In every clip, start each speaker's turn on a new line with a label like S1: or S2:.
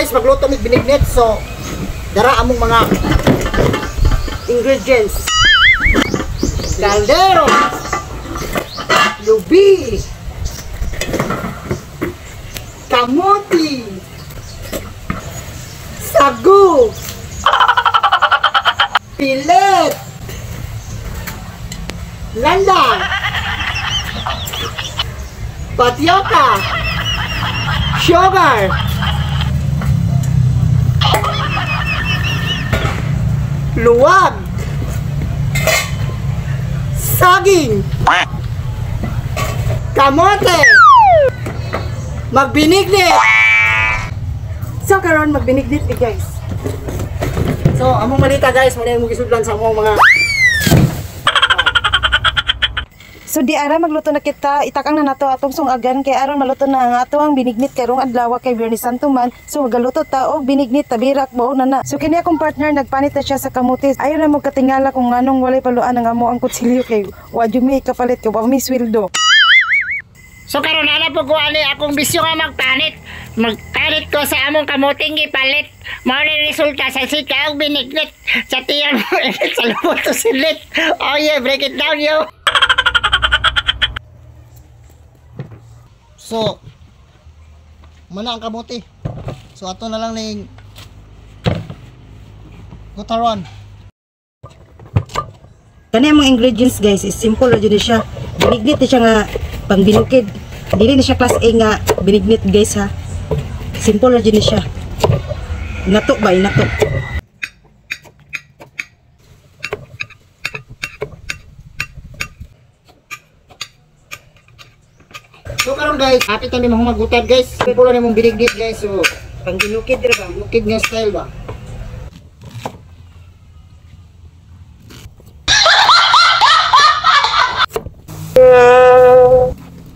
S1: guys, magluto mig binignet. So, dara among mga ingredients. Caldero, lubi, kamuti, sagu, pilet, lala, patioka, sugar, luwag, saging, kamote, magbinignit.
S2: So karon magbinignit guys.
S1: So among malita guys, muna yung gisudlan sa among mga.
S2: So di ara magluto na kita, itakang na nato atong sungagan kay aron maluto na ang ato ang binignit karong adlaw kay Biyernes Santo man. So magaluto ta og binignit tabirak mao na. So kini akong partner nagpanit na siya sa kamutis. Ayon na mo katingala kung nganong walay paluan ang amo ang kutsilyo kay wa jud mi kapalit kay wa mi sweldo.
S3: So karon ana po ko ani akong bisyo nga magpanit. Magpanit ko sa among kamuting gipalit. Mao ni resulta sa sika og binignit sa tiyan mo sa lubot to silit. Oh yeah, break it down yo.
S1: So mana ang kamote. So ato na lang ning gutaron.
S2: Kani ang ingredients guys, is simple ra jud siya. Binignit siya nga pang binukid. Dili na siya class A nga binignit guys ha. Simple ra jud siya. Inato ba inato.
S1: So karon guys, hapit na nimong magutad guys. Simple na nimong binignit guys. So pang binukid ra ba? Binukid nga style ba?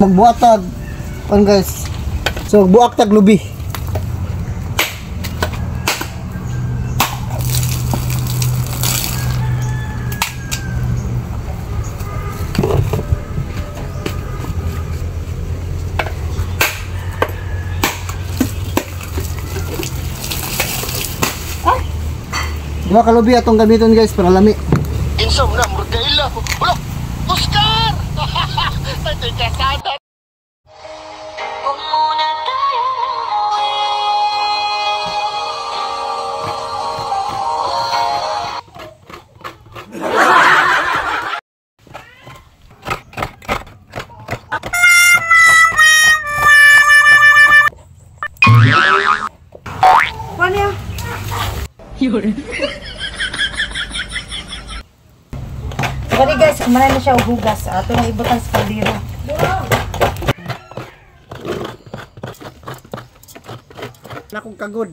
S1: Magbuhat tag on guys. So buak tag lubi. Dua ka lubi atong gamiton guys para lami.
S3: Insom na murgaila. Ulo, Oscar. Tay kasada.
S2: Sorry guys, kumain na siya hugas. Ato na ibutan sa kaldero.
S1: Nakong kagod.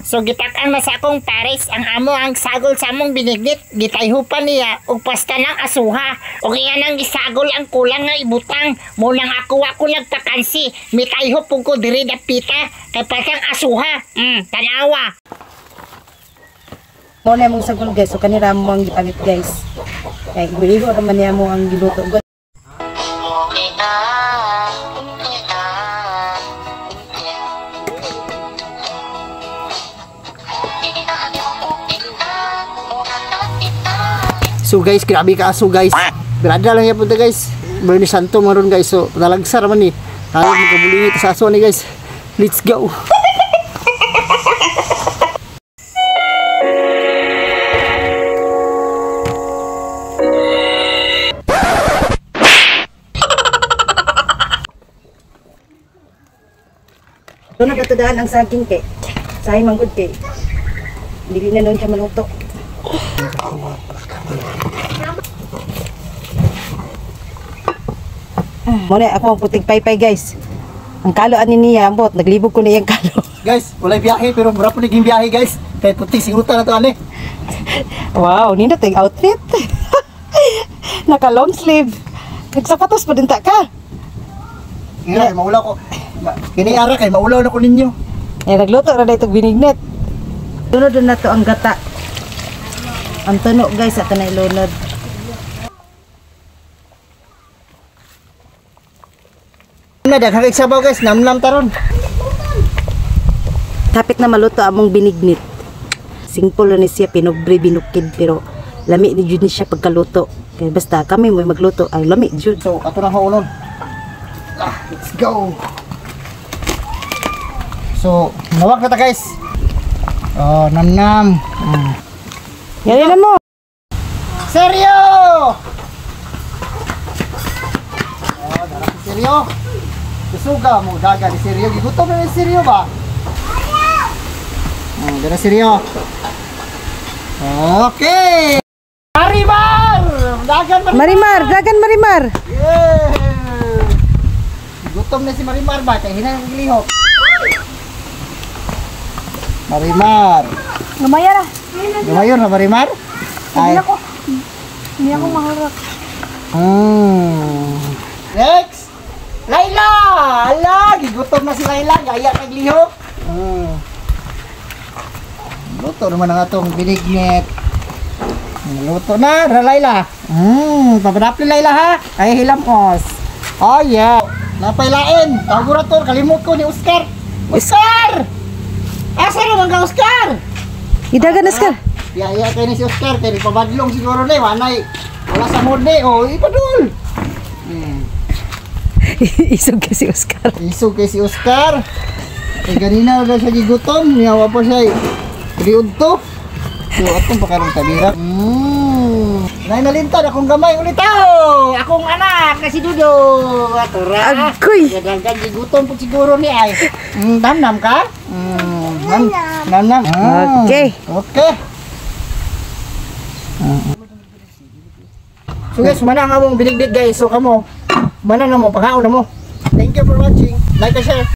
S3: So gitak-ang na sa akong pares ang amo ang sagol sa among binignit. Gitayhupan niya og pasta ng asuha. Og iyan ang gisagol ang kulang nga ibutang. Munang ako nagpakansi. Mitayho pug ko diri dapita kay pasang asuha. Tanawa.
S2: Mo na mong sagol guys, so kanira mo ang gipalit guys. Kay igo naman niya mo ang giluto.
S1: So guys, grabe ka aso guys. Berada lang yapon ta guys. Biyernes Santo maron guys. So talagsar man ni. Tayo magkabulingi sa aso ni guys. Let's go.
S2: Doon nagkatudaan ang saging kay. Sahay manggod kay. Dili na noon siya maluto. Muna ako ang puting paypay guys. Ang kalo ani niya ambot, naglibog ko na yung kalo.
S1: Guys, walay biyahe pero mura po naging biyahe guys. Kahit puting sigurutan na to ani.
S2: Wow, nindot yung outfit. Naka long sleeve. Nagsapatos pa din ta ka.
S1: Kaya maulaw ko. Kini ara kay maulaw na ko ninyo.
S2: Nagluto ra na itong binignit. Lunod na to ang gata. Ang tuno guys, ato na ilunod.
S1: Na daghang sabaw guys, namnam taron.
S2: Tapit na maluto among binignit. Simple na ni siya, pinobre, binukid, pero lami ni jud ni siya pagkaluto. Kaya basta kami mo magluto, ay lami jud.
S1: So, ato na haulon. Let's go. So, nawag na ta guys. Oh, nam-nam.
S2: Yan na mo.
S1: Seryo! Oh, dara si Seryo. Susuga mo, daga ni Seryo. Gigutom na ni Seryo ba? Dara Seryo. Okay. Marimar! Dagan Marimar!
S2: Marimar.
S1: Yeah! Gutom na si Marimar ba? Kaya hinang naglihok. Marimar.
S2: Lumaya ra.
S1: Lumayon na Marimar? Ay.
S2: Hindi ako maharap.
S1: Next! Layla! Ala! Gigutom na si Layla. Gaya naglihok. Luto naman ang atong binignit. Luto na, Layla. Papadapli Layla ha. Ay hilamos. Oh yeah. Napailain. Tagurator, kalimot ko ni Oscar. Oscar! Asa naman ka Oscar?
S2: Idagan Oscar.
S1: Iya kayo ni si Oscar. Kaya pabadlong siguro na. Wala sa mood na. Oh, ipadul.
S2: Isog ka si Oscar.
S1: Isog kay si Oscar. Ganina na siya gigutom. Niyawa pa siya. Kriud to. So, atong pakarong tabira. Nay nalintad akong gamay ulit akong anak na si Dudo. Atura.
S2: Agoy.
S1: Gadagdag gigutom po siguro ni ay. Namnam ka? Namnam.
S2: Okay.
S1: Okay. So guys, mana nga mong binigdig guys. So kamo, mana na mo, pagkaon na mo. Thank you for watching. Like and share.